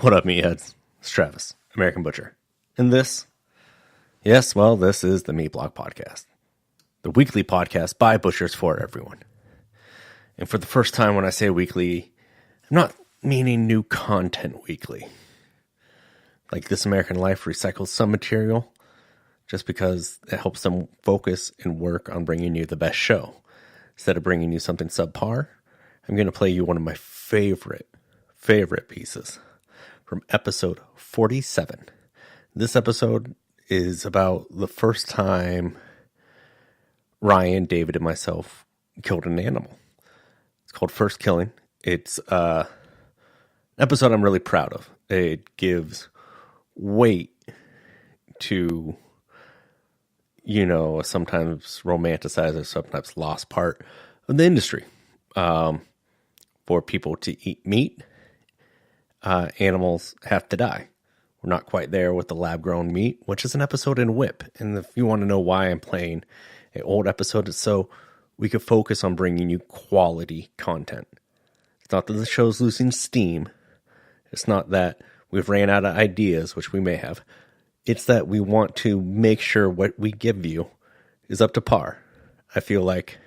What up, meatheads? It's Travis, American Butcher. And this is the Meat Block Podcast, the weekly podcast by butchers for everyone. And for the first time when I say weekly, I'm not meaning new content weekly. Like This American Life recycles some material just because it helps them focus and work on bringing you the best show. Instead of bringing you something subpar, I'm going to play you one of my favorite pieces from episode 47. This episode is about the first time Ryan, David, and myself killed an animal. It's called First Killing. It's an episode I'm really proud of. It gives weight to, a sometimes romanticized or sometimes lost part of the industry. For people to eat meat, animals have to die. We're not quite there with the lab-grown meat, which is an episode in WHIP. And if you want to know why I'm playing an old episode, it's so we could focus on bringing you quality content. It's not that the show's losing steam. It's not that we've ran out of ideas, which we may have. It's that we want to make sure what we give you is up to par. I feel like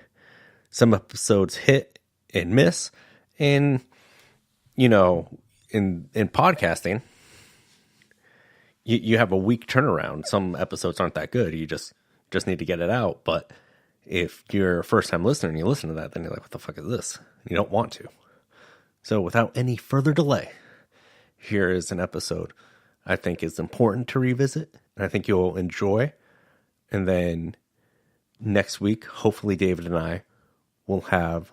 some episodes hit and miss. And, in podcasting, you have a week turnaround. Some episodes aren't that good. You just need to get it out. But if you're a first-time listener and you listen to that, then you're like, what the fuck is this? You don't want to. So without any further delay, here is an episode I think is important to revisit, and I think you'll enjoy. And then next week, hopefully David and I will have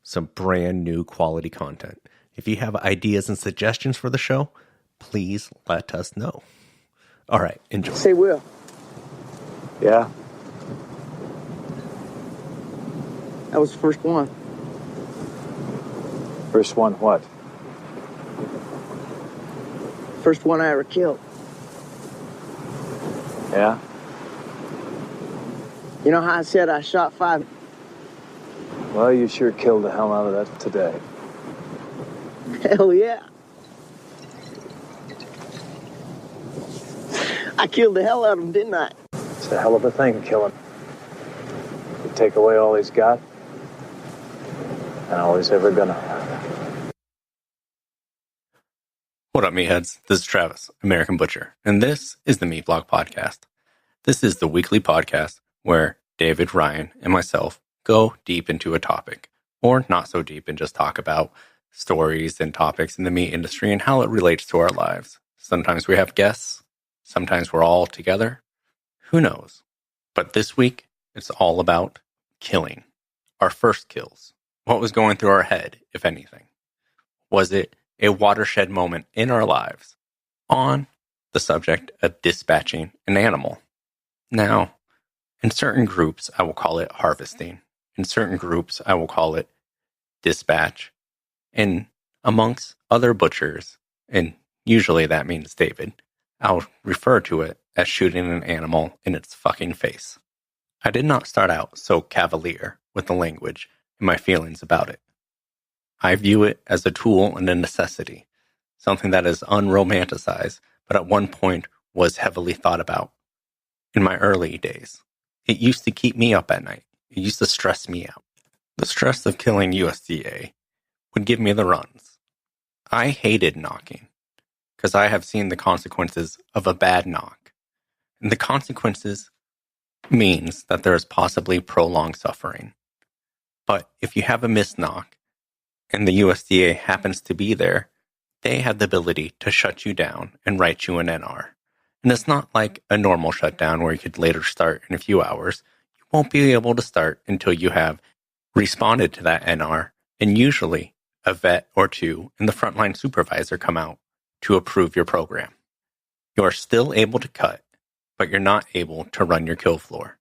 some brand new quality content. If you have ideas and suggestions for the show, please let us know. All right, enjoy. Say, Will. Yeah? That was the first one. First one what? First one I ever killed. Yeah? You know how I said I shot 5? Well, you sure killed the hell out of that today. Hell yeah. I killed the hell out of him, didn't I? It's a hell of a thing, killing. You take away all he's got, and all he's ever gonna have. What up, meatheads? This is Travis, American Butcher, and this is the Meat Block Podcast. This is the weekly podcast where David, Ryan, and myself go deep into a topic, or not so deep, and just talk about stories and topics in the meat industry and how it relates to our lives. Sometimes we have guests, sometimes we're all together. Who knows? But this week, it's all about killing. Our first kills. What was going through our head, if anything? Was it a watershed moment in our lives on the subject of dispatching an animal? Now, in certain groups, I will call it harvesting. In certain groups, I will call it dispatch. And amongst other butchers, and usually that means David, I'll refer to it as shooting an animal in its fucking face. I did not start out so cavalier with the language and my feelings about it. I view it as a tool and a necessity, something that is unromanticized, but at one point was heavily thought about. In my early days, it used to keep me up at night. It used to stress me out. The stress of killing USDA would give me the runs. I hated knocking because I have seen the consequences of a bad knock. And the consequences means that there is possibly prolonged suffering. But if you have a missed knock and the USDA happens to be there, they have the ability to shut you down and write you an NR. And it's not like a normal shutdown where you could later start in a few hours. You won't be able to start until you have responded to that NR, and usually a vet or two and the frontline supervisor come out to approve your program. You are still able to cut, but you're not able to run your kill floor.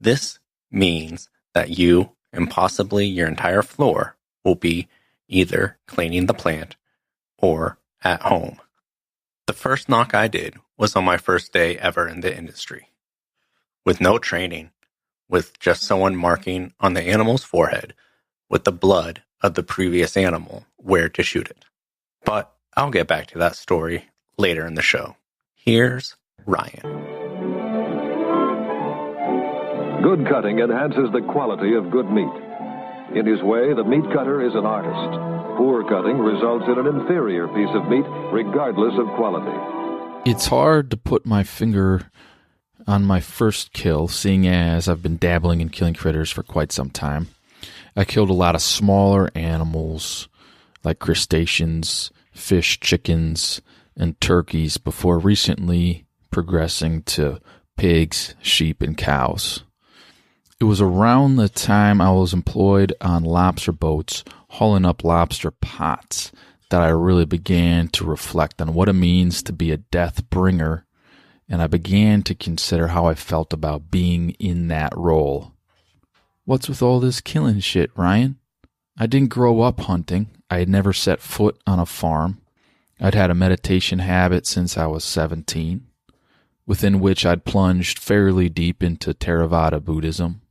This means that you and possibly your entire floor will be either cleaning the plant or at home. The first knock I did was on my first day ever in the industry. With no training, with just someone marking on the animal's forehead with the blood of the previous animal where to shoot it. But I'll get back to that story later in the show. Here's Ryan. Good cutting enhances the quality of good meat. In his way, the meat cutter is an artist. Poor cutting results in an inferior piece of meat, regardless of quality. It's hard to put my finger on my first kill, seeing as I've been dabbling in killing critters for quite some time. I killed a lot of smaller animals, like crustaceans, fish, chickens, and turkeys, before recently progressing to pigs, sheep, and cows. It was around the time I was employed on lobster boats, hauling up lobster pots, that I really began to reflect on what it means to be a death bringer, and I began to consider how I felt about being in that role. What's with all this killing shit, Ryan? I didn't grow up hunting. I had never set foot on a farm. I'd had a meditation habit since I was 17, within which I'd plunged fairly deep into Theravada Buddhism.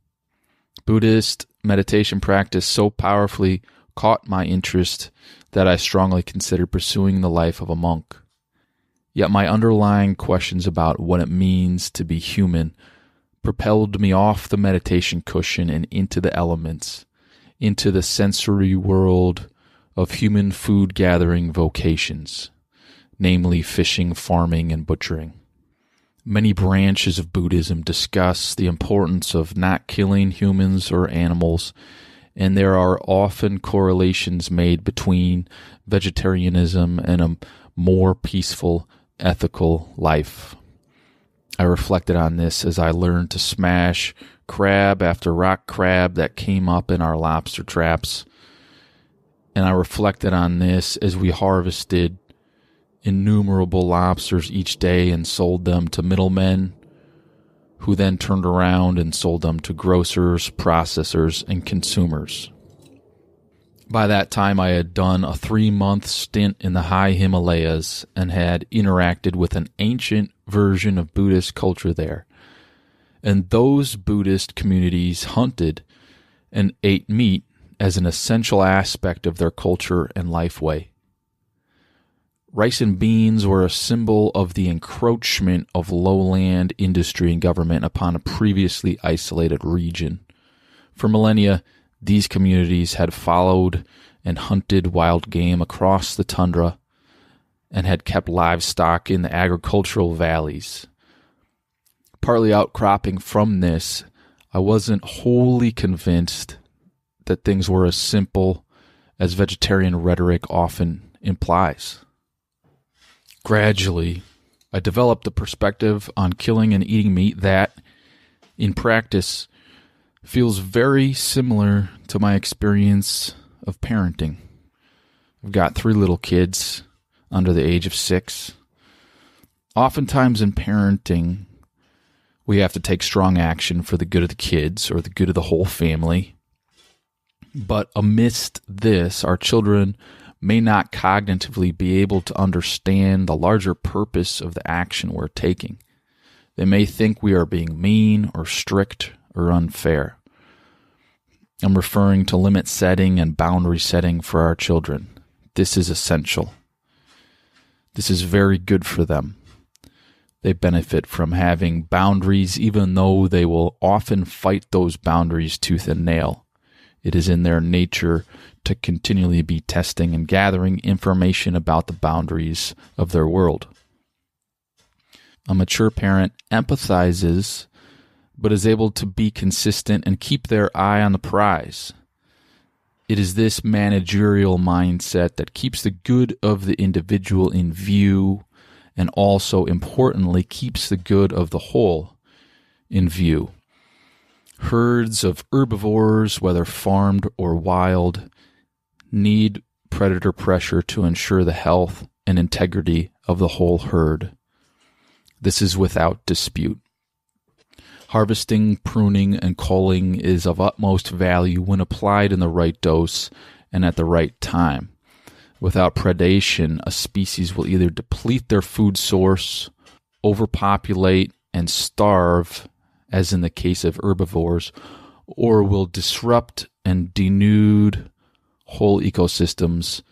Buddhist meditation practice so powerfully caught my interest that I strongly considered pursuing the life of a monk. Yet my underlying questions about what it means to be human propelled me off the meditation cushion and into the elements, into the sensory world of human food-gathering vocations, namely fishing, farming, and butchering. Many branches of Buddhism discuss the importance of not killing humans or animals, and there are often correlations made between vegetarianism and a more peaceful, ethical life. I reflected on this as I learned to smash crab after rock crab that came up in our lobster traps, and I reflected on this as we harvested innumerable lobsters each day and sold them to middlemen, who then turned around and sold them to grocers, processors, and consumers. By that time, I had done a 3-month stint in the high Himalayas and had interacted with an ancient version of Buddhist culture there. And those Buddhist communities hunted and ate meat as an essential aspect of their culture and lifeway. Rice and beans were a symbol of the encroachment of lowland industry and government upon a previously isolated region. For millennia, these communities had followed and hunted wild game across the tundra and had kept livestock in the agricultural valleys. Partly outcropping from this, I wasn't wholly convinced that things were as simple as vegetarian rhetoric often implies. Gradually, I developed a perspective on killing and eating meat that, in practice, feels very similar to my experience of parenting. I've got 3 little kids under the age of 6. Oftentimes in parenting, we have to take strong action for the good of the kids or the good of the whole family. But amidst this, our children may not cognitively be able to understand the larger purpose of the action we're taking. They may think we are being mean or strict or unfair. I'm referring to limit setting and boundary setting for our children. This is essential. This is very good for them. They benefit from having boundaries, even though they will often fight those boundaries tooth and nail. It is in their nature to continually be testing and gathering information about the boundaries of their world. A mature parent empathizes, but is able to be consistent and keep their eye on the prize. It is this managerial mindset that keeps the good of the individual in view and also, importantly, keeps the good of the whole in view. Herds of herbivores, whether farmed or wild, need predator pressure to ensure the health and integrity of the whole herd. This is without dispute. Harvesting, pruning, and culling is of utmost value when applied in the right dose and at the right time. Without predation, a species will either deplete their food source, overpopulate, and starve, as in the case of herbivores, or will disrupt and denude whole ecosystems,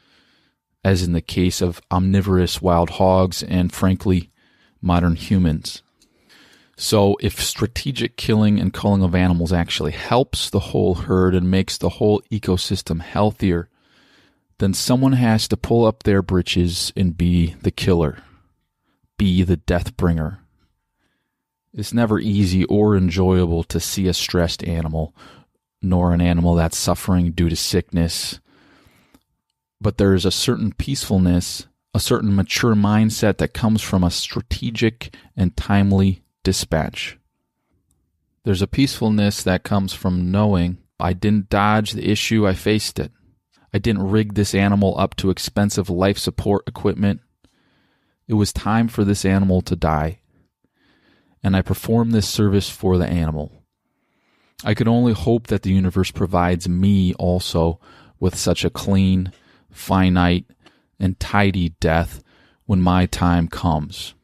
as in the case of omnivorous wild hogs and, frankly, modern humans. So if strategic killing and culling of animals actually helps the whole herd and makes the whole ecosystem healthier, then someone has to pull up their britches and be the killer, be the death bringer. It's never easy or enjoyable to see a stressed animal, nor an animal that's suffering due to sickness. But there is a certain peacefulness, a certain mature mindset that comes from a strategic and timely dispatch. There's a peacefulness that comes from knowing I didn't dodge the issue, I faced it. I didn't rig this animal up to expensive life support equipment. It was time for this animal to die, and I performed this service for the animal. I could only hope that the universe provides me also with such a clean, finite, and tidy death when my time comes.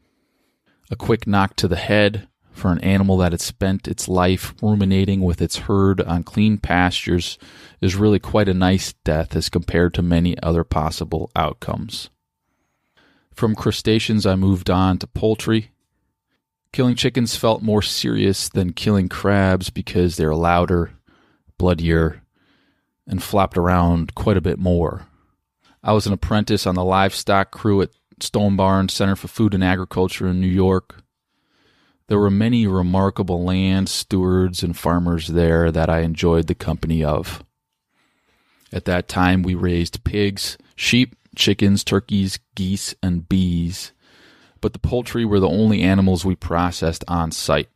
A quick knock to the head for an animal that had spent its life ruminating with its herd on clean pastures is really quite a nice death as compared to many other possible outcomes. From crustaceans, I moved on to poultry. Killing chickens felt more serious than killing crabs because they're louder, bloodier, and flopped around quite a bit more. I was an apprentice on the livestock crew at Stone Barn Center for Food and Agriculture in New York. There were many remarkable land stewards and farmers there that I enjoyed the company of. At that time, we raised pigs, sheep, chickens, turkeys, geese, and bees, but the poultry were the only animals we processed on site.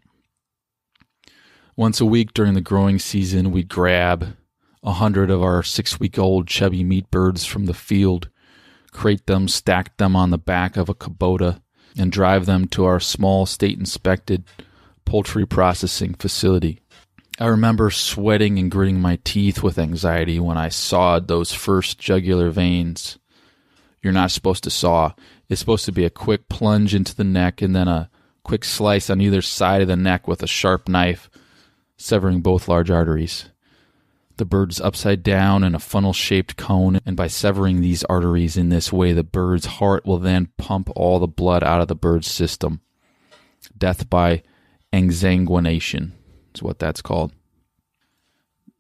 Once a week during the growing season, we'd grab 100 of our 6-week-old chubby meat birds from the field, crate them, stack them on the back of a Kubota, and drive them to our small state-inspected poultry processing facility. I remember sweating and gritting my teeth with anxiety when I sawed those first jugular veins. You're not supposed to saw. It's supposed to be a quick plunge into the neck and then a quick slice on either side of the neck with a sharp knife, severing both large arteries. The bird's upside down in a funnel-shaped cone, and by severing these arteries in this way, the bird's heart will then pump all the blood out of the bird's system. Death by exsanguination is what that's called.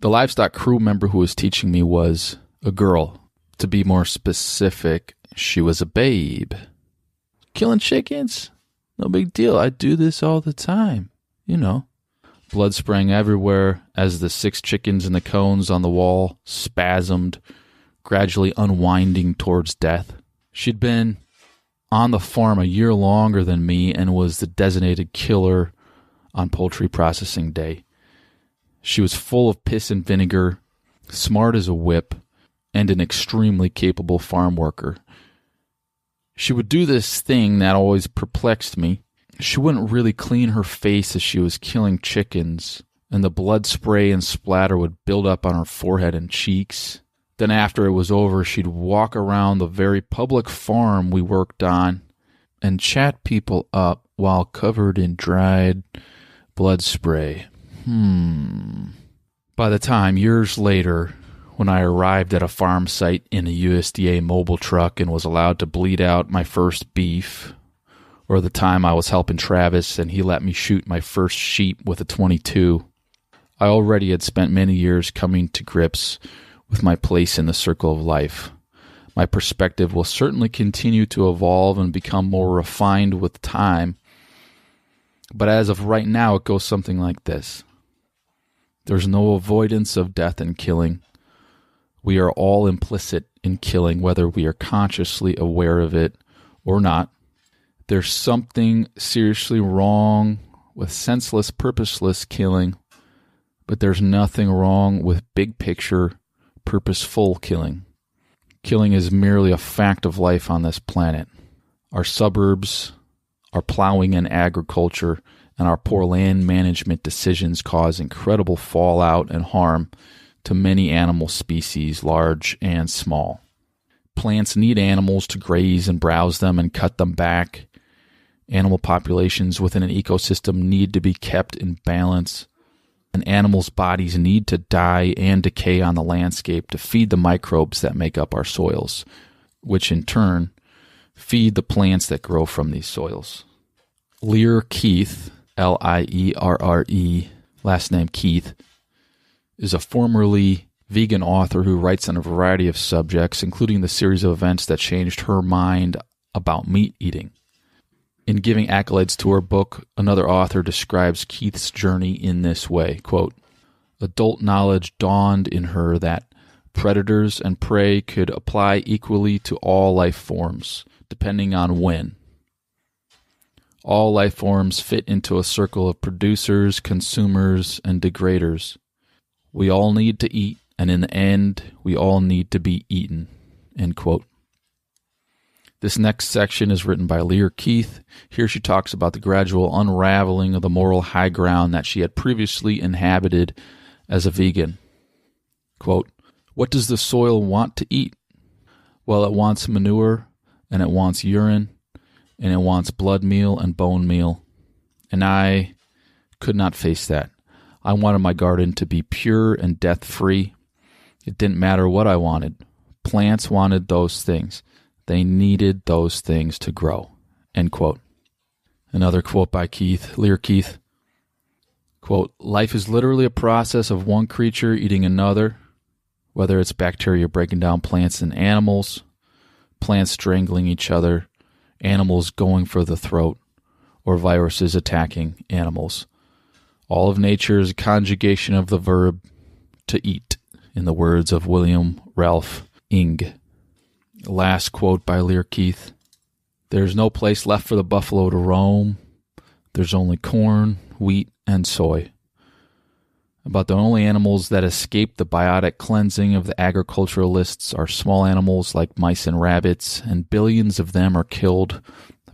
The livestock crew member who was teaching me was a girl. To be more specific, she was a babe. Killing chickens? No big deal. I do this all the time, you know. Blood spraying everywhere as the 6 chickens in the cones on the wall spasmed, gradually unwinding towards death. She'd been on the farm a year longer than me and was the designated killer on poultry processing day. She was full of piss and vinegar, smart as a whip, and an extremely capable farm worker. She would do this thing that always perplexed me. She wouldn't really clean her face as she was killing chickens, and the blood spray and splatter would build up on her forehead and cheeks. Then after it was over, she'd walk around the very public farm we worked on and chat people up while covered in dried blood spray. By the time, years later, when I arrived at a farm site in a USDA mobile truck and was allowed to bleed out my first beef, or the time I was helping Travis and he let me shoot my first sheep with a .22, I already had spent many years coming to grips with my place in the circle of life. My perspective will certainly continue to evolve and become more refined with time, but as of right now, it goes something like this. There's no avoidance of death and killing. We are all implicit in killing, whether we are consciously aware of it or not. There's something seriously wrong with senseless, purposeless killing, but there's nothing wrong with big picture, purposeful killing. Killing is merely a fact of life on this planet. Our suburbs, our plowing and agriculture, and our poor land management decisions cause incredible fallout and harm to many animal species, large and small. Plants need animals to graze and browse them and cut them back. Animal populations within an ecosystem need to be kept in balance, and animals' bodies need to die and decay on the landscape to feed the microbes that make up our soils. which in turn feed the plants that grow from these soils. Lear Keith, Lierre, last name Keith, is a formerly vegan author who writes on a variety of subjects, including the series of events that changed her mind about meat eating. In giving accolades to her book, another author describes Keith's journey in this way, quote, "Adult knowledge dawned in her that predators and prey could apply equally to all life forms, depending on when. All life forms fit into a circle of producers, consumers, and degraders. We all need to eat, and in the end, we all need to be eaten." End quote. This next section is written by Lear Keith. Here she talks about the gradual unraveling of the moral high ground that she had previously inhabited as a vegan. Quote, "What does the soil want to eat? Well, it wants manure, and it wants urine, and it wants blood meal and bone meal. And I could not face that. I wanted my garden to be pure and death-free. It didn't matter what I wanted. Plants wanted those things. They needed those things to grow." End quote. Another quote by Keith, Lear Keith. Quote, "Life is literally a process of one creature eating another, whether it's bacteria breaking down plants and animals, plants strangling each other, animals going for the throat, or viruses attacking animals. All of nature is a conjugation of the verb to eat, in the words of William Ralph Ing." Last quote by Lear Keith. "There's no place left for the buffalo to roam. There's only corn, wheat, and soy. About the only animals that escape the biotic cleansing of the agriculturalists are small animals like mice and rabbits, and billions of them are killed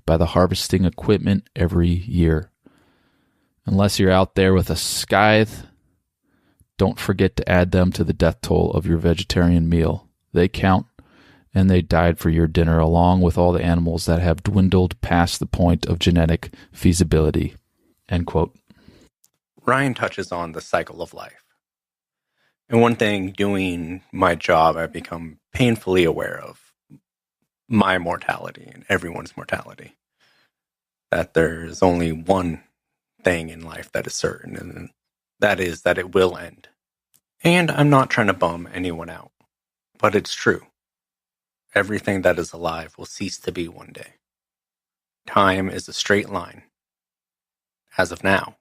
by the harvesting equipment every year. Unless you're out there with a scythe, don't forget to add them to the death toll of your vegetarian meal. They count, and they died for your dinner along with all the animals that have dwindled past the point of genetic feasibility." End quote. Ryan touches on the cycle of life. And one thing, doing my job, I've become painfully aware of my mortality and everyone's mortality. That there's only one thing in life that is certain, and that is that it will end. And I'm not trying to bum anyone out, but it's true. Everything that is alive will cease to be one day. Time is a straight line, as of now,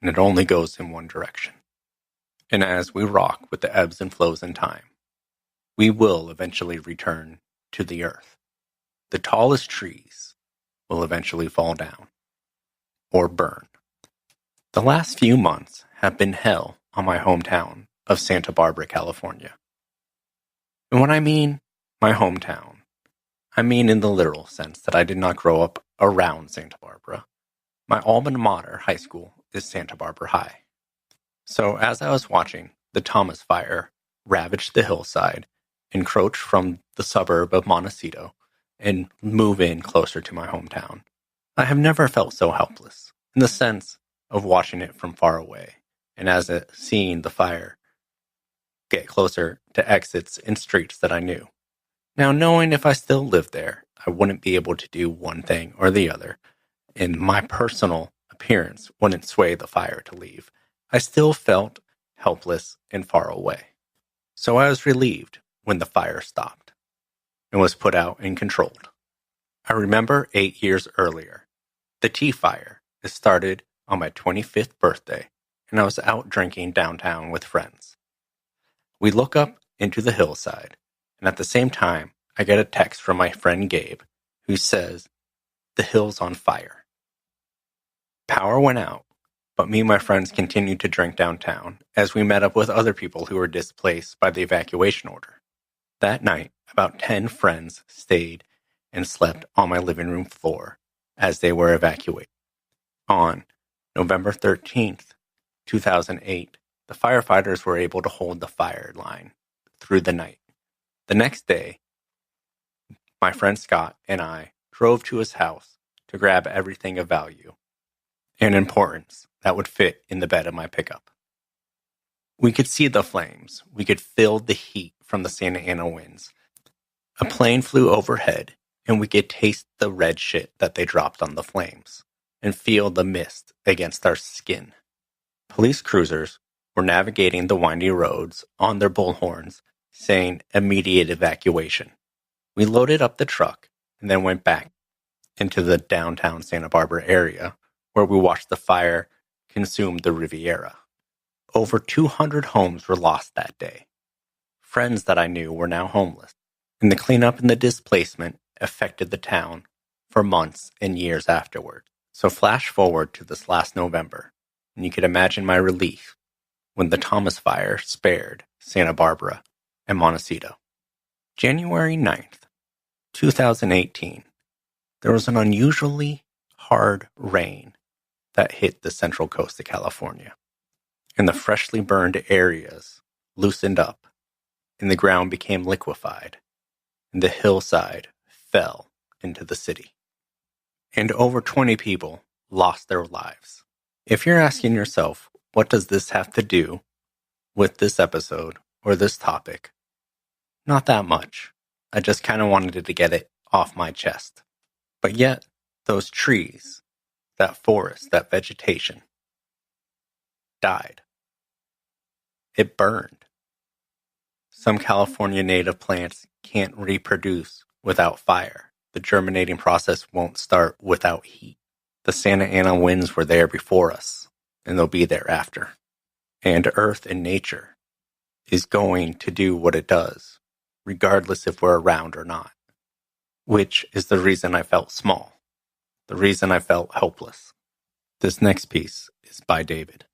and it only goes in one direction. And as we rock with the ebbs and flows in time, we will eventually return to the earth. The tallest trees will eventually fall down or burn. The last few months have been hell on my hometown of Santa Barbara, California. And when I mean my hometown, I mean in the literal sense that I did not grow up around Santa Barbara. My alma mater high school is Santa Barbara High. So as I was watching the Thomas Fire ravage the hillside, encroach from the suburb of Montecito, and move in closer to my hometown, I have never felt so helpless, in the sense of watching it from far away, and as it seeing the fire get closer to exits and streets that I knew. Now, knowing if I still lived there, I wouldn't be able to do one thing or the other, and my personal appearance wouldn't sway the fire to leave, I still felt helpless and far away. So I was relieved when the fire stopped and was put out and controlled. I remember 8 years earlier, the tea fire started on my 25th birthday, and I was out drinking downtown with friends. We look up into the hillside, and at the same time, I get a text from my friend Gabe, who says, "The hill's on fire." Power went out, but me and my friends continued to drink downtown as we met up with other people who were displaced by the evacuation order. That night, about 10 friends stayed and slept on my living room floor as they were evacuated. On November 13th, 2008, the firefighters were able to hold the fire line through the night. The next day, my friend Scott and I drove to his house to grab everything of value and importance that would fit in the bed of my pickup. We could see the flames. We could feel the heat from the Santa Ana winds. A plane flew overhead, and we could taste the red shit that they dropped on the flames, and feel the mist against our skin. Police cruisers were navigating the windy roads on their bullhorns, saying immediate evacuation. We loaded up the truck and then went back into the downtown Santa Barbara area, where we watched the fire consume the Riviera. Over 200 homes were lost that day. Friends that I knew were now homeless, and the cleanup and the displacement affected the town for months and years afterward. So flash forward to this last November, and you could imagine my relief when the Thomas Fire spared Santa Barbara and Montecito. January 9th, 2018, there was an unusually hard rain that hit the central coast of California, and the freshly burned areas loosened up, and the ground became liquefied, and the hillside fell into the city. And over 20 people lost their lives. If you're asking yourself, what does this have to do with this episode or this topic? Not that much. I just kind of wanted to get it off my chest. But yet, those trees, that forest, that vegetation, died. It burned. Some California native plants can't reproduce without fire. The germinating process won't start without heat. The Santa Ana winds were there before us, and they'll be there after. And Earth and nature is going to do what it does, regardless if we're around or not. Which is the reason I felt small, the reason I felt helpless. This next piece is by David.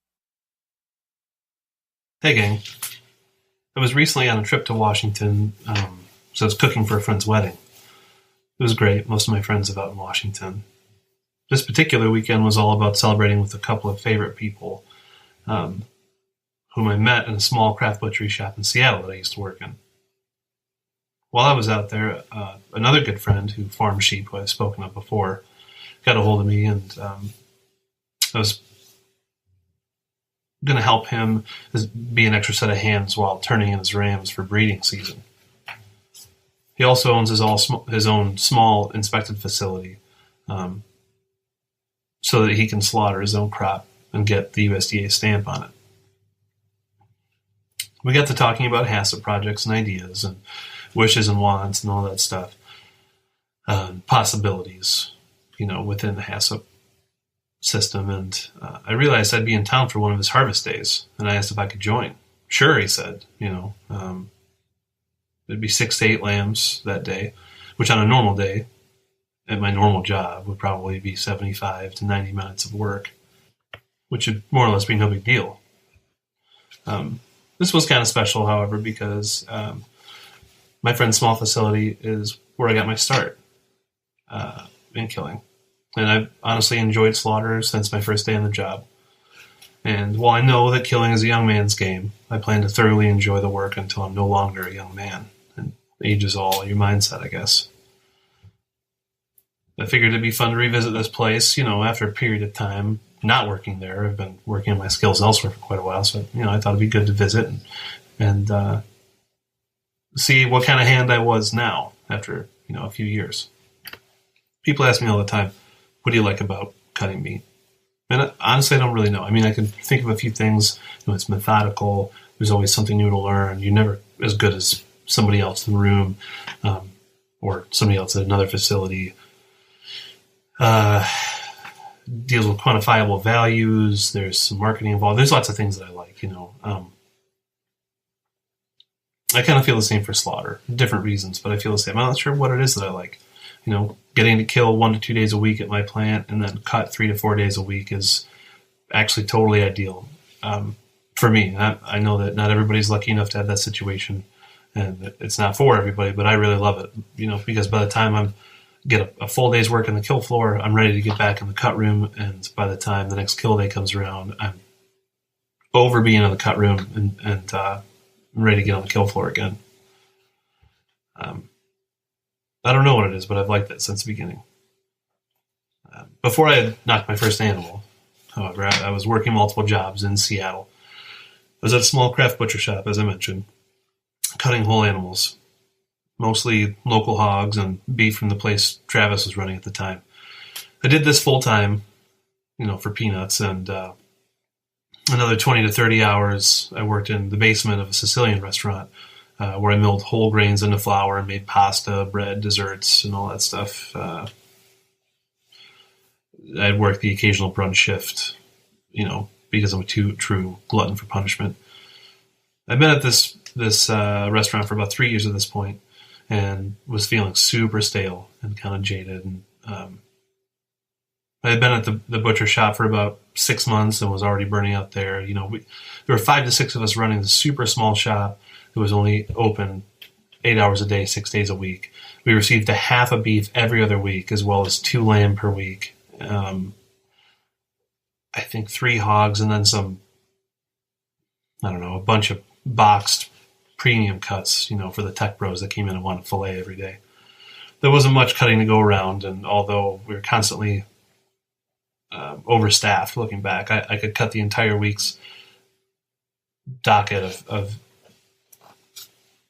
Hey gang, I was recently on a trip to Washington, so I was cooking for a friend's wedding. It was great. Most of my friends live out in Washington. This particular weekend was all about celebrating with a couple of favorite people whom I met in a small craft butchery shop in Seattle that I used to work in. While I was out there, another good friend who farms sheep, who I've spoken of before, got a hold of me, and I was going to help him be an extra set of hands while turning in his rams for breeding season. He also owns his own small inspected facility, so that he can slaughter his own crop and get the USDA stamp on it. We got to talking about HACCP projects and ideas and wishes and wants and all that stuff, possibilities, within the HACCP system. And I realized I'd be in town for one of his harvest days, and I asked if I could join. Sure, he said. There'd be 6 to 8 lambs that day, which on a normal day at my normal job would probably be 75 to 90 minutes of work, which would more or less be no big deal. This was kind of special, however, because my friend's small facility is where I got my start in killing. And I've honestly enjoyed slaughter since my first day on the job. And while I know that killing is a young man's game, I plan to thoroughly enjoy the work until I'm no longer a young man. And age is all your mindset, I guess. I figured it'd be fun to revisit this place, after a period of time not working there. I've been working on my skills elsewhere for quite a while, so, I thought it'd be good to visit and see what kind of hand I was now after, a few years. People ask me all the time, what do you like about cutting meat? And honestly, I don't really know. I mean, I can think of a few things. It's methodical. There's always something new to learn. You're never as good as somebody else in the room or somebody else at another facility. Deals with quantifiable values. There's some marketing involved. There's lots of things that I like, I kind of feel the same for slaughter. Different reasons, but I feel the same. I'm not sure what it is that I like. Getting to kill 1 to 2 days a week at my plant and then cut 3 to 4 days a week is actually totally ideal for me. I know that not everybody's lucky enough to have that situation, and it's not for everybody, but I really love it, because by the time I get a full day's work in the kill floor, I'm ready to get back in the cut room, and by the time the next kill day comes around, I'm over being in the cut room and I'm ready to get on the kill floor again. I don't know what it is, but I've liked it since the beginning. Before I had knocked my first animal, however, I was working multiple jobs in Seattle. I was at a small craft butcher shop, as I mentioned, cutting whole animals. mostly local hogs and beef from the place Travis was running at the time. I did this full time, for peanuts, and another 20 to 30 hours I worked in the basement of a Sicilian restaurant where I milled whole grains into flour and made pasta, bread, desserts, and all that stuff. I'd work the occasional brunch shift, because I'm a true glutton for punishment. I've been at this restaurant for about 3 years at this point, and was feeling super stale and kind of jaded. And I had been at the butcher shop for about 6 months and was already burning out there. There were 5 to 6 of us running the super small shop that was only open 8 hours a day, 6 days a week. We received a half a beef every other week, as well as 2 lamb per week. I think 3 hogs, and then some, a bunch of boxed premium cuts, for the tech bros that came in and wanted filet every day. There wasn't much cutting to go around, and although we were constantly overstaffed, looking back, I could cut the entire week's docket of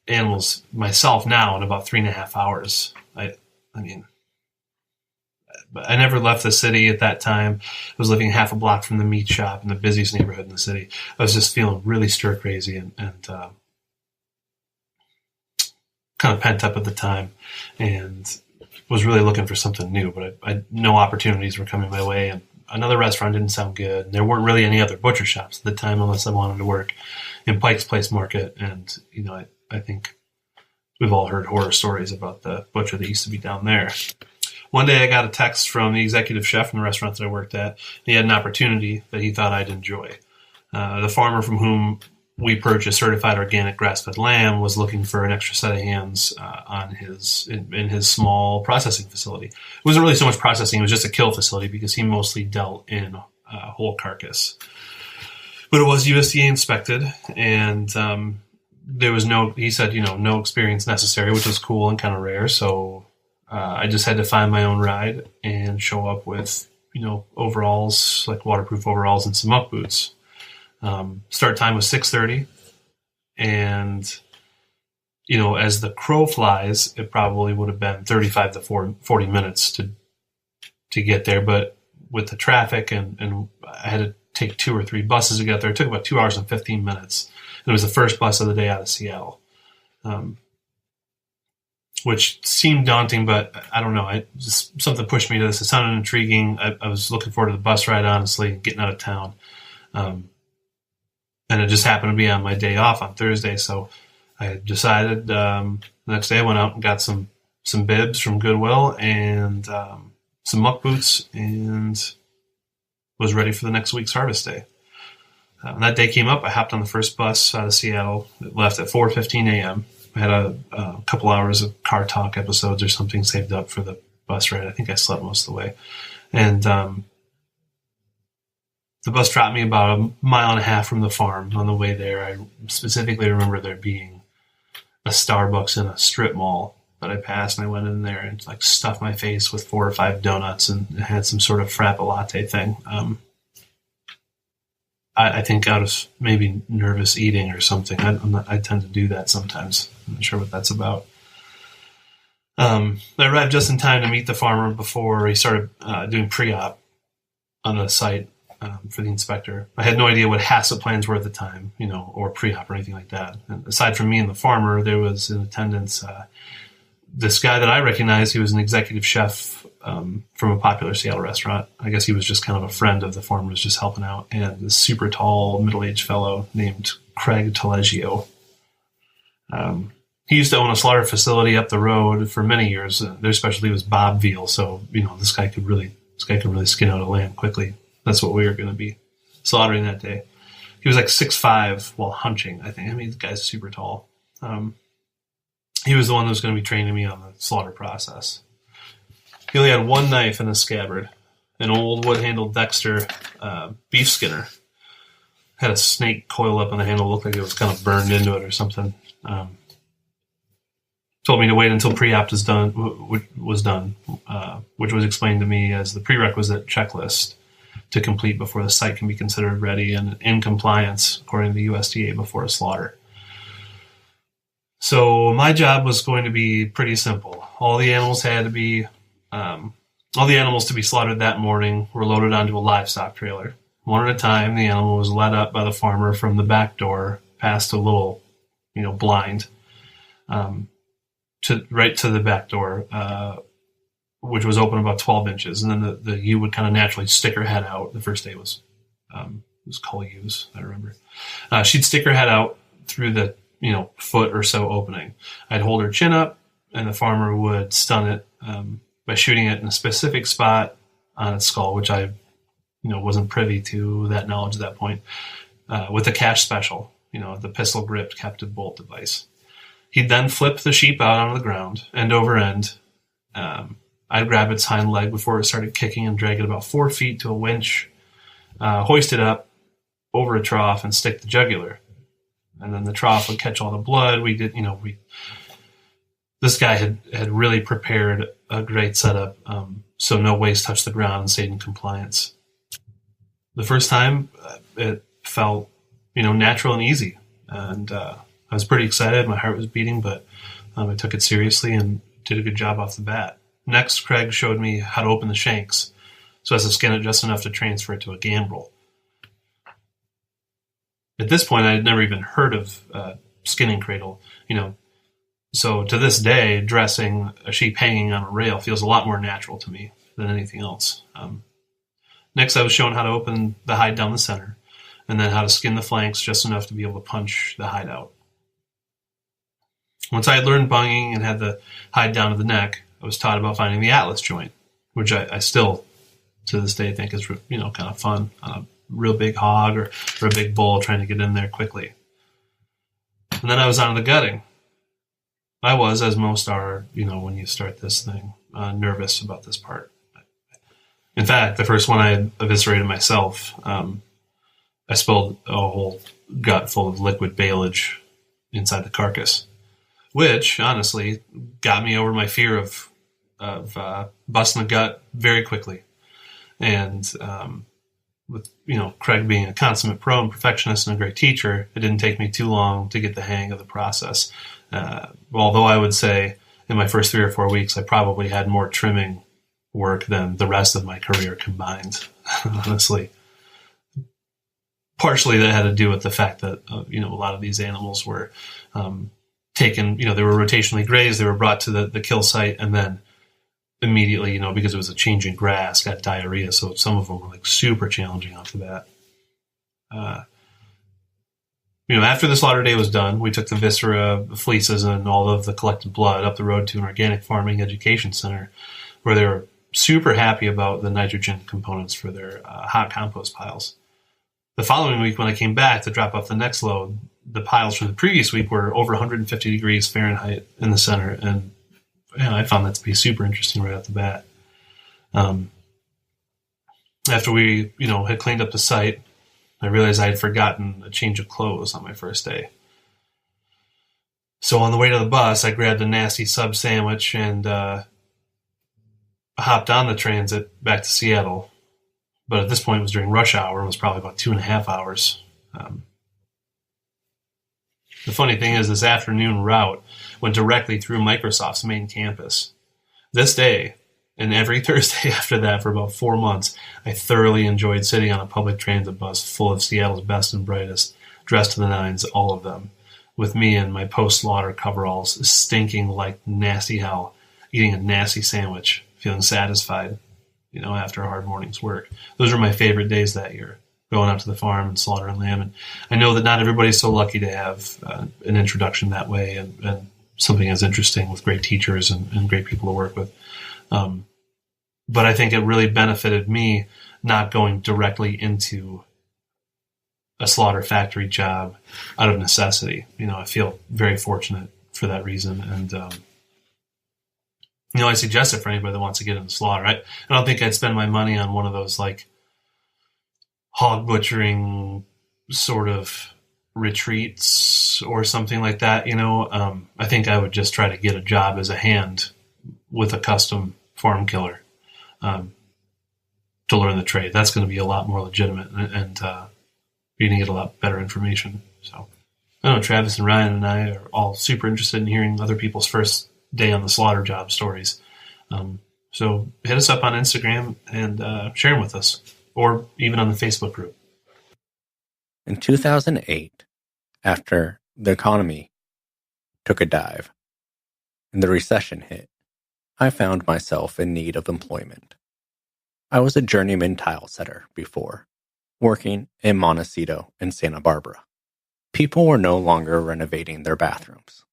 animals myself now in about 3.5 hours. But I never left the city at that time. I was living half a block from the meat shop in the busiest neighborhood in the city. I was just feeling really stir crazy and kind of pent up at the time, and was really looking for something new. But no opportunities were coming my way, and another restaurant didn't sound good. And there weren't really any other butcher shops at the time, unless I wanted to work in Pike's Place Market. And I think we've all heard horror stories about the butcher that used to be down there. One day I got a text from the executive chef from the restaurant that I worked at. He had an opportunity that he thought I'd enjoy. The farmer from whom we purchased certified organic grass-fed lamb was looking for an extra set of hands in his small processing facility. It wasn't really so much processing, it was just a kill facility because he mostly dealt in whole carcass. But it was USDA inspected, and there was no experience necessary, which was cool and kind of rare. So I just had to find my own ride and show up with, overalls, like waterproof overalls and some muck boots. Start time was 6:30, and, as the crow flies, it probably would have been 35 to 40 minutes to get there. But with the traffic and I had to take 2 or 3 buses to get there, it took about 2 hours and 15 minutes. And it was the first bus of the day out of Seattle. Which seemed daunting, but I don't know. Something pushed me to this. It sounded intriguing. I was looking forward to the bus ride, honestly, getting out of town. And it just happened to be on my day off on Thursday. So I decided the next day I went out and got some bibs from Goodwill and some muck boots, and was ready for the next week's harvest day. When that day came up, I hopped on the first bus out of Seattle. It left at 4:15 a.m. I had a couple hours of car talk episodes or something saved up for the bus ride. I think I slept most of the way. And the bus dropped me about 1.5 miles from the farm. On the way there, I specifically remember there being a Starbucks in a strip mall that I passed, and I went in there and stuffed my face with 4 or 5 donuts and had some sort of frappe latte thing. I think out of maybe nervous eating or something. I tend to do that sometimes. I'm not sure what that's about. I arrived just in time to meet the farmer before he started doing pre-op on the site for the inspector. I had no idea what HACCP plans were at the time, or pre-op or anything like that. And aside from me and the farmer, there was in attendance this guy that I recognized. He was an executive chef from a popular Seattle restaurant. I guess he was just kind of a friend of the farmer's, just helping out. And this super tall, middle-aged fellow named Craig Taleggio. He used to own a slaughter facility up the road for many years. Their specialty was bob veal, so this guy could really skin out a lamb quickly. That's what we were going to be slaughtering that day. He was 6'5" while hunching, I think. The guy's super tall. He was the one that was going to be training me on the slaughter process. He only had one knife in his scabbard, an old wood-handled Dexter beef skinner. Had a snake coiled up on the handle, looked like it was kind of burned into it or something. Told me to wait until pre-op was done, which was explained to me as the prerequisite checklist to complete before the site can be considered ready and in compliance according to the USDA before a slaughter. So my job was going to be pretty simple. All the animals to be slaughtered that morning were loaded onto a livestock trailer. One at a time, the animal was led up by the farmer from the back door past a little, blind, right to the back door, which was open about 12 inches. And then the ewe would kind of naturally stick her head out. The first day was cull ewes, I remember. She'd stick her head out through the, foot or so opening. I'd hold her chin up, and the farmer would stun it by shooting it in a specific spot on its skull, which I, wasn't privy to that knowledge at that point, with a cash special, the pistol gripped captive bolt device. He'd then flip the sheep out onto the ground, end over end. I'd grab its hind leg before it started kicking and drag it about 4 feet to a winch, hoist it up over a trough and stick the jugular. And then the trough would catch all the blood. This guy had really prepared a great setup, so no waste touched the ground and stayed in compliance. The first time, it felt, natural and easy. And I was pretty excited. My heart was beating, but I took it seriously and did a good job off the bat. Next, Craig showed me how to open the shanks so as to skin it just enough to transfer it to a gambrel. At this point, I had never even heard of skinning cradle, So to this day, dressing a sheep hanging on a rail feels a lot more natural to me than anything else. Next, I was shown how to open the hide down the center, and then how to skin the flanks just enough to be able to punch the hide out. Once I had learned bunging and had the hide down to the neck, I was taught about finding the atlas joint, which I still, to this day, think is kind of fun on a real big hog or a big bull trying to get in there quickly. And then I was on to the gutting. I was, as most are, when you start this thing, nervous about this part. In fact, the first one I had eviscerated myself, I spilled a whole gut full of liquid baleage inside the carcass, which honestly got me over my fear of busting the gut very quickly. And with Craig being a consummate pro and perfectionist and a great teacher, it didn't take me too long to get the hang of the process. Although I would say in my first 3 or 4 weeks, I probably had more trimming work than the rest of my career combined, honestly. Partially that had to do with the fact that, a lot of these animals were taken, they were rotationally grazed, they were brought to the kill site, and then immediately, because it was a change in grass, got diarrhea. So some of them were super challenging off the bat. After the slaughter day was done, we took the viscera, the fleeces, and all of the collected blood up the road to an organic farming education center where they were super happy about the nitrogen components for their hot compost piles. The following week, when I came back to drop off the next load, the piles from the previous week were over 150 degrees Fahrenheit in the center, and I found that to be super interesting right off the bat. After we, had cleaned up the site, I realized I had forgotten a change of clothes on my first day. So on the way to the bus, I grabbed a nasty sub sandwich and hopped on the transit back to Seattle. But at this point, it was during rush hour. It was probably about 2.5 hours. The funny thing is, this afternoon route went directly through Microsoft's main campus. This day, and every Thursday after that for about 4 months, I thoroughly enjoyed sitting on a public transit bus full of Seattle's best and brightest, dressed to the nines, all of them, with me in my post-slaughter coveralls, stinking like nasty hell, eating a nasty sandwich, feeling satisfied, after a hard morning's work. Those were my favorite days that year, going out to the farm and slaughtering lamb. And I know that not everybody's so lucky to have an introduction that way and something as interesting with great teachers and great people to work with. But I think it really benefited me not going directly into a slaughter factory job out of necessity. I feel very fortunate for that reason. And, I suggest it for anybody that wants to get into slaughter. I don't think I'd spend my money on one of those hog butchering sort of retreats or something like that. I think I would just try to get a job as a hand with a custom farm killer to learn the trade. That's going to be a lot more legitimate, and you're going to get a lot better information. So I know Travis and Ryan and I are all super interested in hearing other people's first day on the slaughter job stories. So hit us up on Instagram and share them with us, or even on the Facebook group. In 2008, after the economy took a dive and the recession hit, I found myself in need of employment. I was a journeyman tile setter before, working in Montecito and Santa Barbara. People were no longer renovating their bathrooms.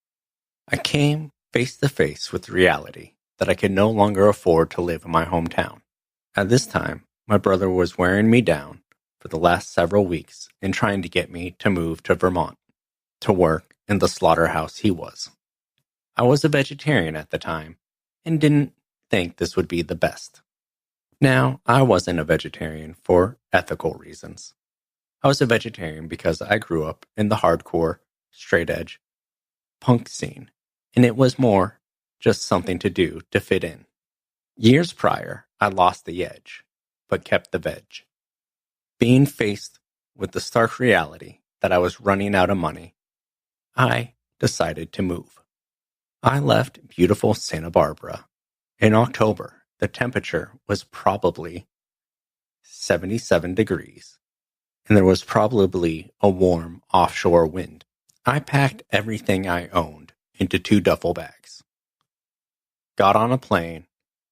I came face to face with reality that I could no longer afford to live in my hometown. At this time, my brother was wearing me down for the last several weeks and trying to get me to move to Vermont to work in the slaughterhouse he was. I was a vegetarian at the time and didn't think this would be the best. Now, I wasn't a vegetarian for ethical reasons. I was a vegetarian because I grew up in the hardcore, straight-edge punk scene, and it was more just something to do to fit in. Years prior, I lost the edge, but kept the veg. Being faced with the stark reality that I was running out of money, I decided to move. I left beautiful Santa Barbara. In October, the temperature was probably 77 degrees, and there was probably a warm offshore wind. I packed everything I owned into 2 duffel bags, got on a plane,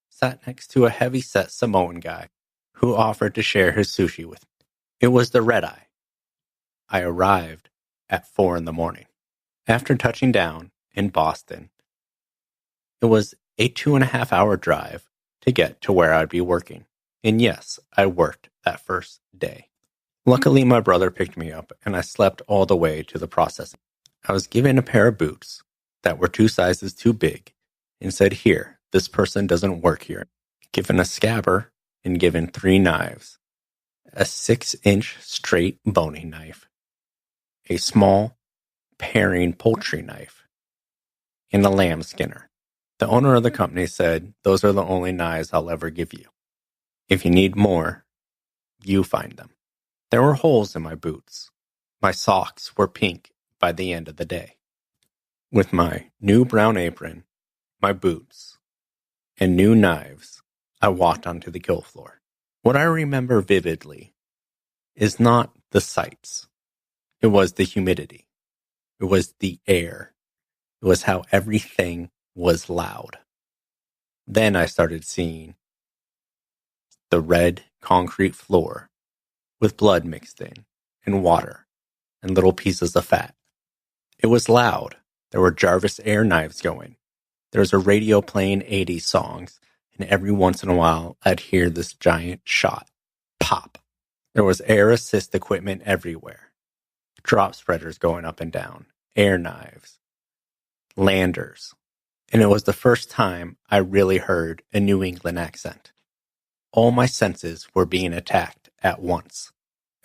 sat next to a heavy-set Samoan guy who offered to share his sushi with me. It was the red eye. I arrived at 4 a.m. After touching down in Boston, it was a 2.5-hour drive to get to where I'd be working. And yes, I worked that first day. Luckily, my brother picked me up and I slept all the way to the processing. I was given a pair of boots that were 2 sizes too big and said, "Here, this person doesn't work here." Given a scabber and given 3 knives, a 6-inch straight boning knife, a small paring poultry knife, and a lamb skinner. The owner of the company said, "Those are the only knives I'll ever give you. If you need more, you find them." There were holes in my boots. My socks were pink by the end of the day. With my new brown apron, my boots, and new knives, I walked onto the kill floor. What I remember vividly is not the sights. It was the humidity. It was the air. It was how everything was loud. Then I started seeing the red concrete floor with blood mixed in, and water, and little pieces of fat. It was loud. There were Jarvis Air knives going. There was a radio playing 80s songs, and every once in a while I'd hear this giant shot pop. There was air assist equipment everywhere. Drop spreaders going up and down, air knives, landers. And it was the first time I really heard a New England accent. All my senses were being attacked at once.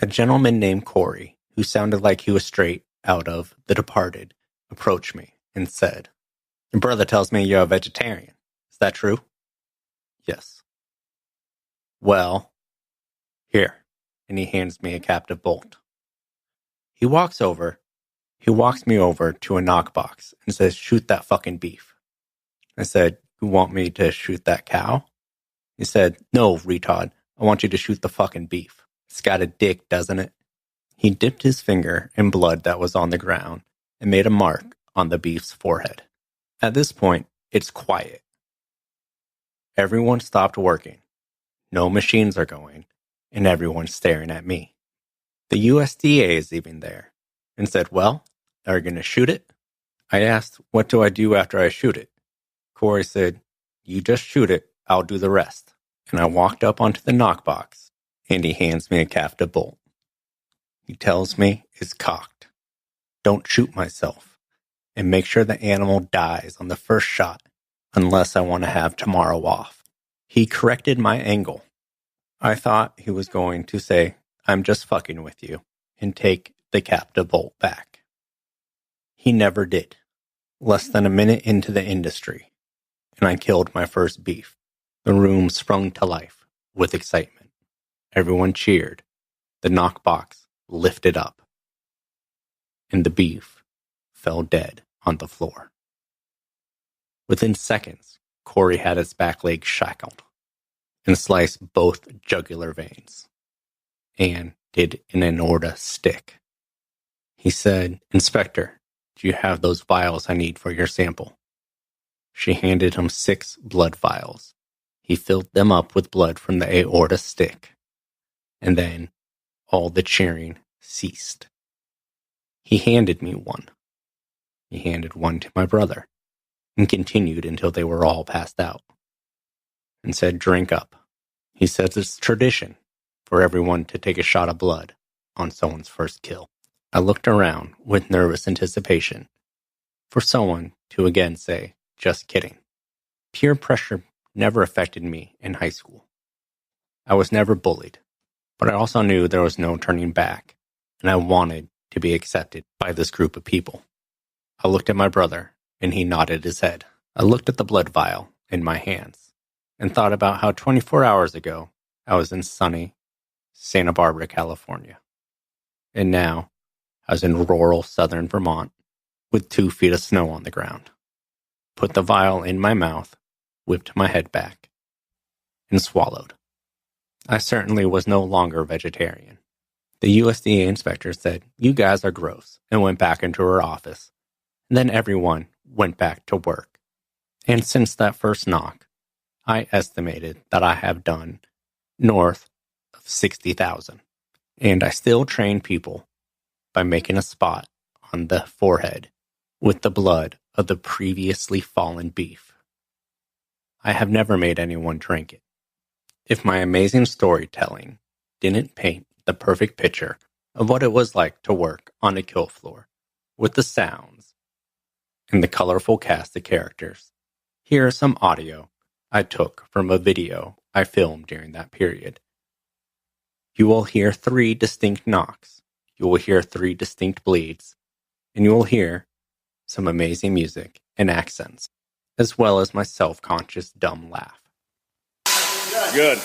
A gentleman named Corey, who sounded like he was straight out of The Departed, approached me and said, "Your brother tells me you're a vegetarian. Is that true?" "Yes." "Well, here." And he hands me a captive bolt. He walks me over to a knockbox and says, "Shoot that fucking beef." I said, "You want me to shoot that cow?" He said, "No, retard. I want you to shoot the fucking beef. It's got a dick, doesn't it?" He dipped his finger in blood that was on the ground and made a mark on the beef's forehead. At this point, it's quiet. Everyone stopped working. No machines are going, and everyone's staring at me. The USDA is even there and said, "Well, are you going to shoot it?" I asked, "What do I do after I shoot it?" Corey said, "You just shoot it. I'll do the rest." And I walked up onto the knockbox, and he hands me a captive bolt. He tells me it's cocked. Don't shoot myself, and make sure the animal dies on the first shot, unless I want to have tomorrow off. He corrected my angle. I thought he was going to say, "I'm just fucking with you," and take the captive bolt back. He never did. Less than a minute into the industry, and I killed my first beef. The room sprung to life with excitement. Everyone cheered. The knockbox lifted up, and the beef fell dead on the floor. Within seconds, Corey had his back leg shackled and sliced both jugular veins and did an aorta stick. He said, "Inspector, do you have those vials I need for your sample?" She handed him 6 blood vials. He filled them up with blood from the aorta stick, and then all the cheering ceased. He handed me one. He handed one to my brother, and continued until they were all passed out, and said, "Drink up." He says it's tradition for everyone to take a shot of blood on someone's first kill. I looked around with nervous anticipation for someone to again say, "Just kidding." Peer pressure never affected me in high school. I was never bullied, but I also knew there was no turning back, and I wanted to be accepted by this group of people. I looked at my brother, and he nodded his head. I looked at the blood vial in my hands and thought about how 24 hours ago I was in sunny Santa Barbara, California. And now I was in rural southern Vermont with 2 feet of snow on the ground. Put the vial in my mouth, whipped my head back, and swallowed. I certainly was no longer vegetarian. The USDA inspector said, "You guys are gross," and went back into her office. And then everyone went back to work. And since that first knock, I estimated that I have done north of 60,000. And I still train people by making a spot on the forehead with the blood of the previously fallen beef. I have never made anyone drink it. If my amazing storytelling didn't paint the perfect picture of what it was like to work on a kill floor with the sounds and the colorful cast of characters, here is some audio I took from a video I filmed during that period. You will hear 3 distinct knocks, you will hear 3 distinct bleeds, and you will hear some amazing music and accents, as well as my self-conscious dumb laugh. Good.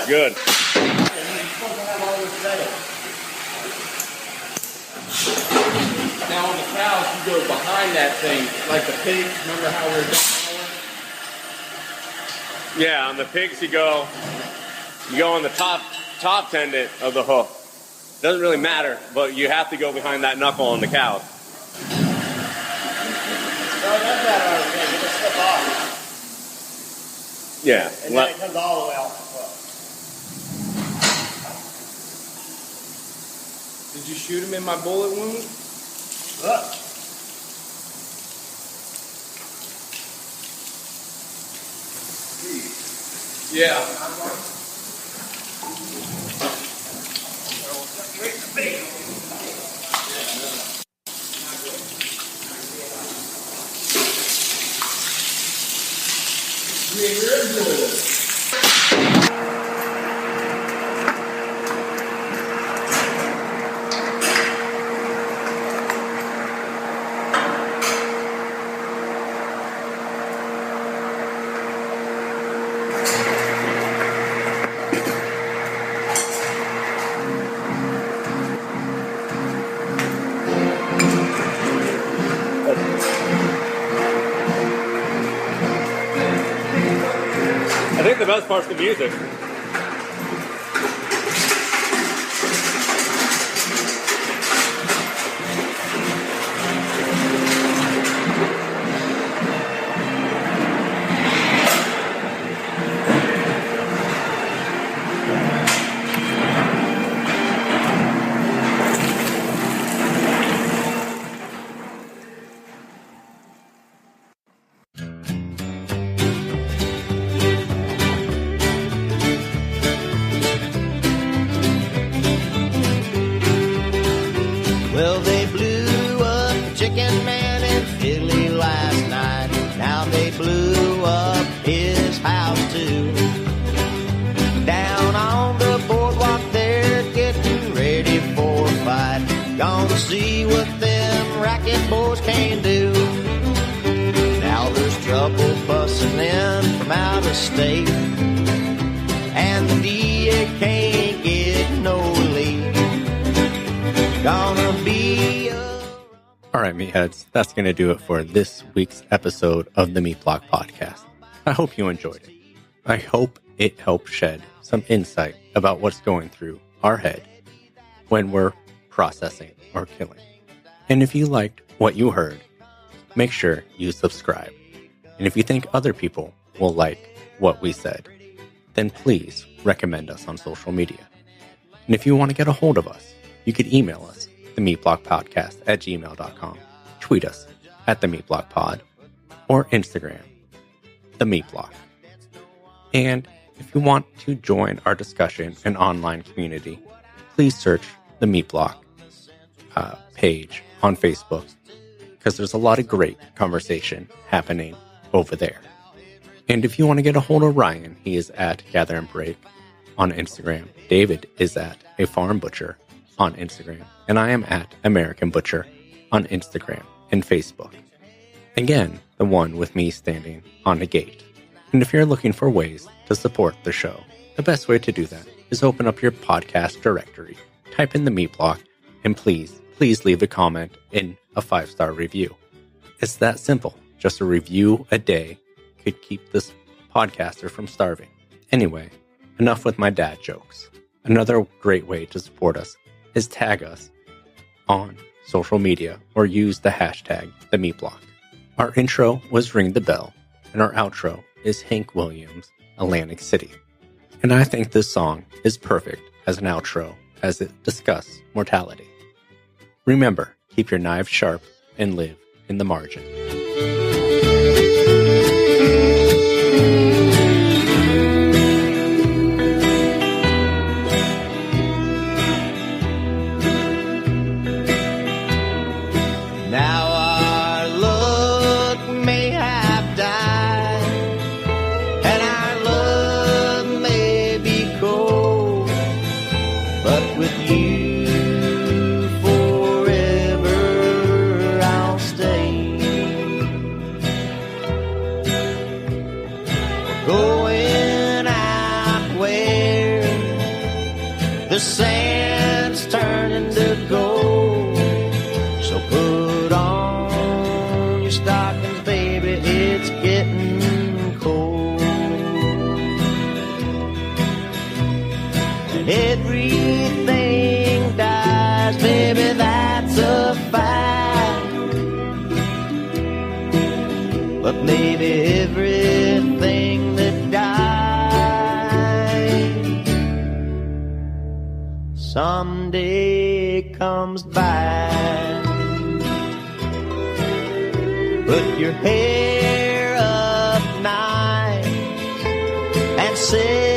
Good. Now on the cows, you go behind that thing, like the pigs. Remember how we were doing? Yeah, on the pigs you go on the top tendon of the hoof. Doesn't really matter, but you have to go behind that knuckle on the cow. No, that's not our thing. It'll slip off. Yeah. And then it comes all the way off the foot. Did you shoot him in my bullet wound? Look. Yeah. the best part's the music. Well, they blew up Chicken Man in Philly last night. Now they blew up his house too. Down on the boardwalk, they're getting ready for a fight. Gonna see what them racket boys can do. Now there's trouble busting in from out of state, and the DA can't get no relief. Gonna be All right, meatheads, that's going to do it for this week's episode of the Meat Block Podcast. I hope you enjoyed it. I hope it helped shed some insight about what's going through our head when we're processing or killing. And if you liked what you heard, make sure you subscribe. And if you think other people will like what we said, then please recommend us on social media. And if you want to get a hold of us, you could email us, themeatblockpodcast@gmail.com, tweet us at themeatblockpod, or Instagram, themeatblock. And if you want to join our discussion and online community, please search the Meat Block page on Facebook, because there's a lot of great conversation happening over there. And if you want to get a hold of Ryan, he is at Gather and Break on Instagram. David is at A Farm Butcher on Instagram, and I am at American Butcher on Instagram and Facebook. Again, the one with me standing on a gate. And if you're looking for ways to support the show, the best way to do that is open up your podcast directory, type in the Meat Block, and please leave a comment in a 5-star review. It's that simple. Just a review a day could keep this podcaster from starving. Anyway, enough with my dad jokes. Another great way to support us is tag us on social media or use the hashtag #TheMeatBlock. Our intro was Ring the Bell, and our outro is Hank Williams' Atlantic City. And I think this song is perfect as an outro as it discusses mortality. Remember, keep your knives sharp and live in the margin. The sand's turning to gold. So put on your stockings, baby, it's getting cold. And everything dies, baby, that's a fact. But maybe everything that dies someday comes back. Put your hair up nice and say